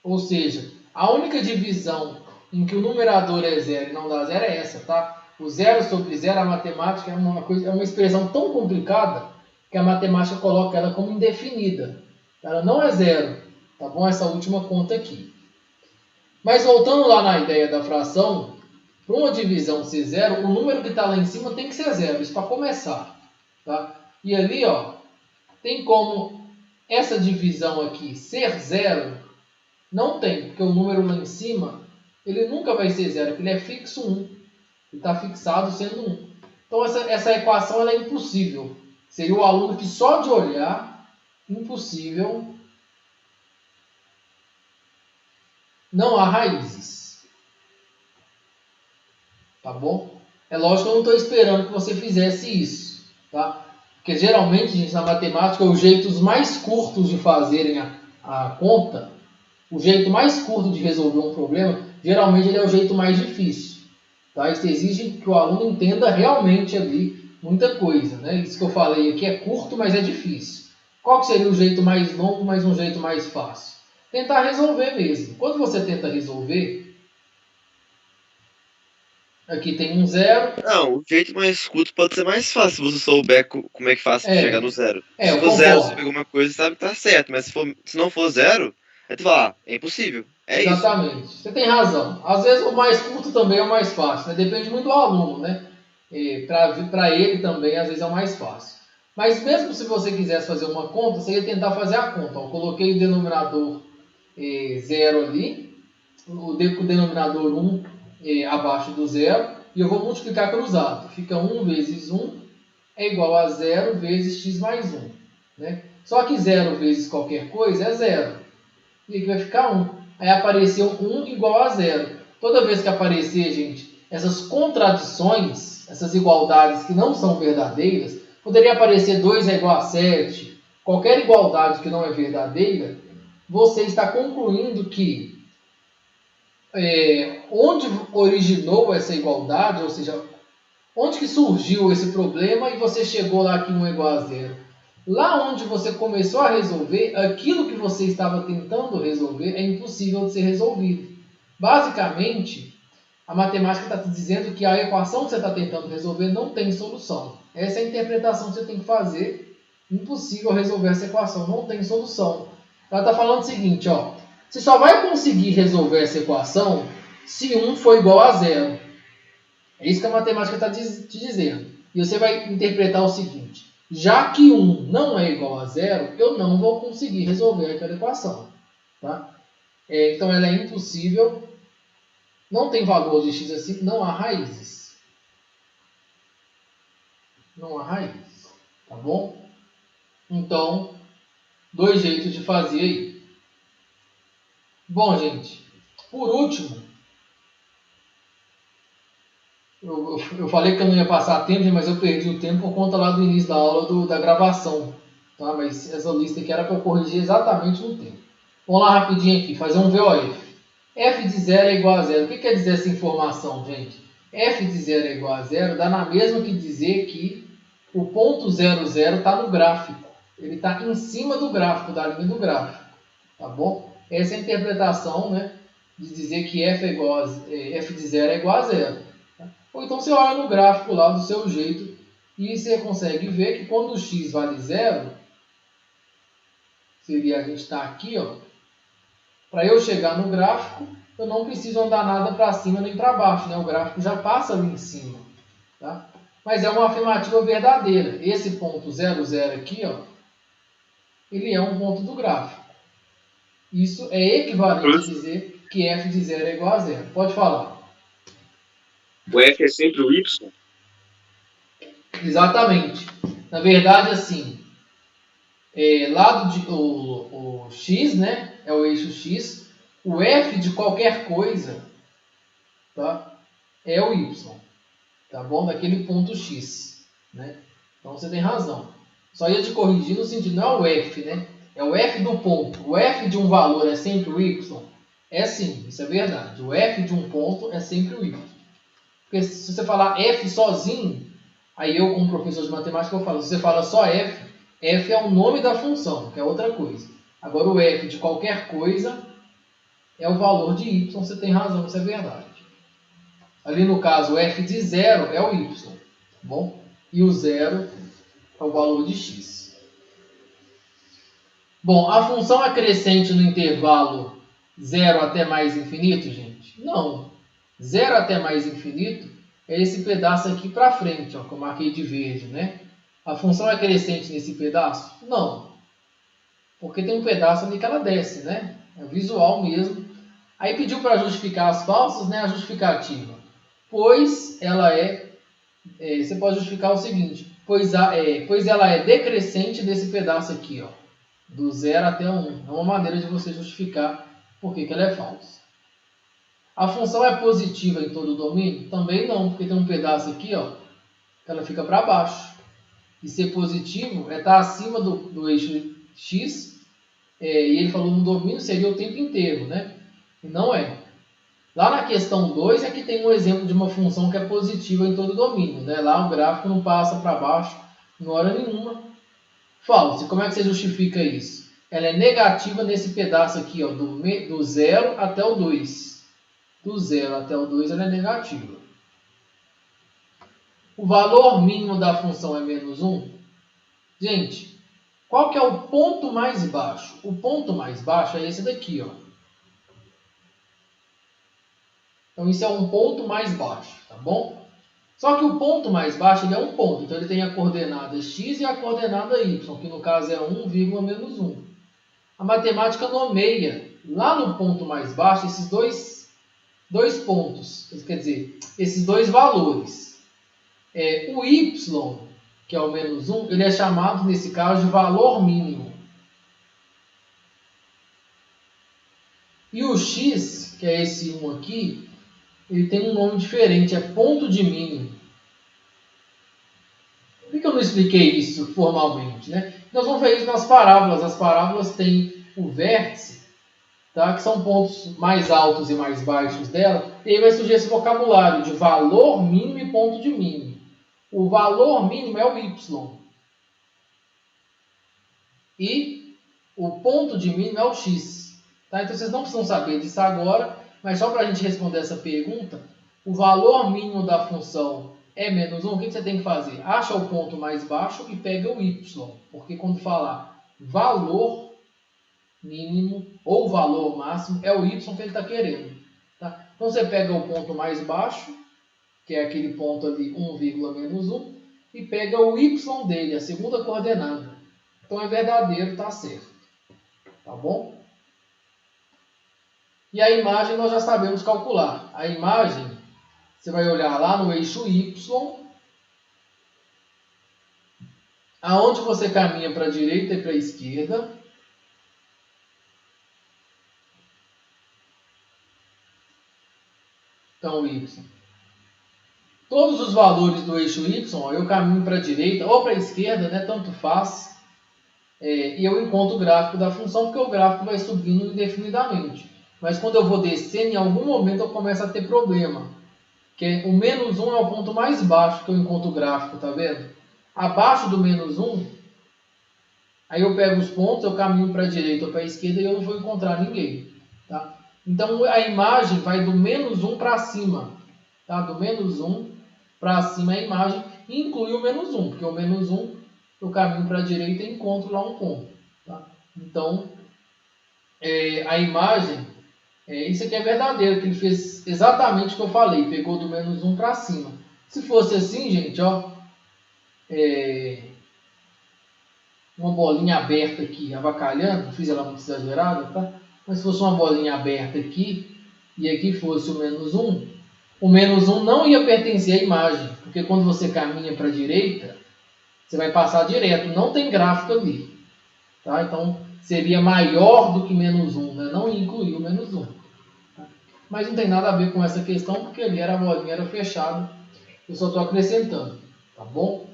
Ou seja, a única divisão em que o numerador é zero e não dá zero é essa, tá? O zero sobre zero, a matemática é uma expressão tão complicada que a matemática coloca ela como indefinida. Ela não é zero, tá bom? Essa última conta aqui. Mas voltando lá na ideia da fração, para uma divisão ser zero, o número que está lá em cima tem que ser zero, isso para começar, tá? E ali, ó, tem como essa divisão aqui ser zero? Não tem, porque o número lá em cima, ele nunca vai ser zero, porque ele é fixo 1. Ele está fixado sendo 1. Então essa equação ela é impossível. Seria o aluno que só de olhar, impossível, não há raízes. Tá bom? É lógico que eu não estou esperando que você fizesse isso, tá? Porque geralmente, gente, na matemática, os jeitos mais curtos de fazerem a conta, o jeito mais curto de resolver um problema, geralmente ele é o jeito mais difícil. Tá? Isso exige que o aluno entenda realmente ali muita coisa, né? Isso que eu falei aqui é curto, mas é difícil. Qual que seria o jeito mais longo, mas um jeito mais fácil? Tentar resolver mesmo. Quando você tenta resolver, aqui tem um zero. Não, o jeito mais curto pode ser mais fácil se você souber como é que faz pra chegar no zero. Se Eu for zero, concordo. você pegou uma coisa, sabe que tá certo. Mas se não for zero, aí tu fala, é impossível. É isso. Exatamente. Você tem razão. Às vezes o mais curto também é o mais fácil, né? Depende muito do aluno, né? Para ele também, às vezes é o mais fácil. Mas mesmo se você quisesse fazer uma conta, você ia tentar fazer a conta. Eu coloquei o denominador 0 ali, o denominador 1 abaixo do zero, e eu vou multiplicar cruzado. Fica 1 vezes 1 é igual a 0 vezes x mais 1. Né? Só que 0 vezes qualquer coisa é 0. E aqui vai ficar 1. Aí apareceu 1 igual a 0. Toda vez que aparecer, gente, essas contradições, essas igualdades que não são verdadeiras, poderia aparecer 2 é igual a 7. Qualquer igualdade que não é verdadeira, você está concluindo que onde originou essa igualdade, ou seja, onde que surgiu esse problema e você chegou lá que 1 é igual a 0. Lá onde você começou a resolver, aquilo que você estava tentando resolver é impossível de ser resolvido. Basicamente, a matemática está te dizendo que a equação que você está tentando resolver não tem solução. Essa é a interpretação que você tem que fazer. Impossível resolver essa equação, não tem solução. Ela está falando o seguinte, ó, você só vai conseguir resolver essa equação se 1 for igual a 0. É isso que a matemática está te dizendo. E você vai interpretar o seguinte: já que 1 não é igual a 0, eu não vou conseguir resolver aquela equação. Tá? Então ela é impossível, não tem valor de x assim, não há raízes. Não há raízes. Tá bom? Então, dois jeitos de fazer aí. Bom, gente, por último, eu falei que eu não ia passar tempo, mas eu perdi o tempo por conta lá do início da aula da gravação. Tá? Mas essa lista aqui era para eu corrigir exatamente no tempo. Vamos lá rapidinho aqui, fazer um VOF. F de 0 é igual a 0. O que quer dizer essa informação, gente? F de 0 é igual a 0 dá na mesma que dizer que o ponto 0, 0 está no gráfico. Ele está em cima do gráfico, da linha do gráfico. Tá bom? Essa é a interpretação, né, de dizer que F de 0 é igual a 0. Tá? Ou então você olha no gráfico lá do seu jeito e você consegue ver que quando o x vale 0, seria a gente está aqui, ó. Para eu chegar no gráfico, eu não preciso andar nada para cima nem para baixo, né? O gráfico já passa ali em cima. Tá? mas é uma afirmativa verdadeira. Esse ponto 0, 0 aqui, ó, ele é um ponto do gráfico. Isso é equivalente a dizer que f de 0 é igual a 0. Pode falar. O f é sempre o y? Exatamente. Na verdade, assim, lado de o x, né, é o eixo x. O f de qualquer coisa, tá, é o y, tá bom? Daquele ponto x, né? Então você tem razão. Só ia te corrigir no sentido, não é o f, né? É o f do ponto. O f de um valor é sempre o y? É sim, isso é verdade. O f de um ponto é sempre o y. Porque se você falar f sozinho, aí eu, como professor de matemática, eu falo, se você fala só f, f é o nome da função, que é outra coisa. Agora o f de qualquer coisa é o valor de y, você tem razão, isso é verdade. Ali no caso, o f de 0 é o y, tá bom? E o 0 é o valor de x. Bom, a função é crescente no intervalo 0 até mais infinito, gente? Não. 0 até mais infinito é esse pedaço aqui para frente, ó, que eu marquei de verde, né? A função é crescente nesse pedaço? Não. Porque tem um pedaço ali que ela desce, né? É visual mesmo. Aí pediu para justificar as falsas, né? A justificativa. Pois ela você pode justificar o seguinte, pois ela é decrescente desse pedaço aqui, ó, do 0 até 1. É uma maneira de você justificar por que ela é falsa. A função é positiva em todo o domínio? Também não, porque tem um pedaço aqui, ó, que ela fica para baixo. E ser positivo é estar acima do eixo x, e ele falou no domínio seria o tempo inteiro, né? E não é. Lá na questão 2 é que tem um exemplo de uma função que é positiva em todo o domínio, né? Lá o gráfico não passa para baixo em hora nenhuma. Falso. E como é que você justifica isso? Ela é negativa nesse pedaço aqui, ó, do 0 até o 2. Do 0 até o 2 ela é negativa. O valor mínimo da função é menos 1. Gente, qual que é o ponto mais baixo? O ponto mais baixo é esse daqui, ó. Então isso é um ponto mais baixo, tá bom? Só que o ponto mais baixo ele é um ponto. Então ele tem a coordenada x e a coordenada y, que no caso é 1, menos 1. A matemática nomeia lá no ponto mais baixo esses dois pontos, quer dizer, esses dois valores. O y, que é o menos 1, ele é chamado, nesse caso, de valor mínimo. E o x, que é esse 1 aqui, ele tem um nome diferente, é ponto de mínimo. Por que eu não expliquei isso formalmente, né? Nós vamos ver isso nas parábolas. As parábolas têm o vértice, tá? Que são pontos mais altos e mais baixos dela, e aí vai surgir esse vocabulário de valor mínimo e ponto de mínimo. O valor mínimo é o y. E o ponto de mínimo é o x. Tá? Então vocês não precisam saber disso agora, mas só para a gente responder essa pergunta, o valor mínimo da função é menos 1, o que você tem que fazer? Acha o ponto mais baixo e pega o y. Porque quando falar valor mínimo ou valor máximo, é o y que ele está querendo. Tá? Então você pega o ponto mais baixo, que é aquele ponto ali 1, menos 1, e pega o y dele, a segunda coordenada. Então é verdadeiro, está certo. Tá bom? E a imagem nós já sabemos calcular. A imagem, você vai olhar lá no eixo y, aonde você caminha para a direita e para a esquerda. Então, y. Todos os valores do eixo y, eu caminho para a direita ou para a esquerda, né, tanto faz, e eu encontro o gráfico da função, porque o gráfico vai subindo indefinidamente. Mas quando eu vou descendo, em algum momento eu começo a ter problema. Que o menos 1 é o ponto mais baixo que eu encontro o gráfico, tá vendo? Abaixo do menos 1, aí eu pego os pontos, eu caminho para a direita ou para a esquerda e eu não vou encontrar ninguém. Tá? Então a imagem vai do menos 1 para cima. Tá? Do menos 1 para cima a imagem inclui o menos 1, porque o menos 1 eu caminho para a direita e encontro lá um ponto. Tá? Então a imagem, isso aqui é verdadeiro, que ele fez exatamente o que eu falei, pegou do menos 1 para cima. Se fosse assim, gente, ó, uma bolinha aberta aqui, avacalhando, não fiz ela muito exagerada, tá? Mas se fosse uma bolinha aberta aqui, e aqui fosse o menos 1 não ia pertencer à imagem, porque quando você caminha para a direita, você vai passar direto, não tem gráfico ali. Tá? Então, seria maior do que menos 1, né? Não ia incluir o menos 1. Tá? Mas não tem nada a ver com essa questão, porque ali a bolinha era fechada, eu só estou acrescentando, tá bom?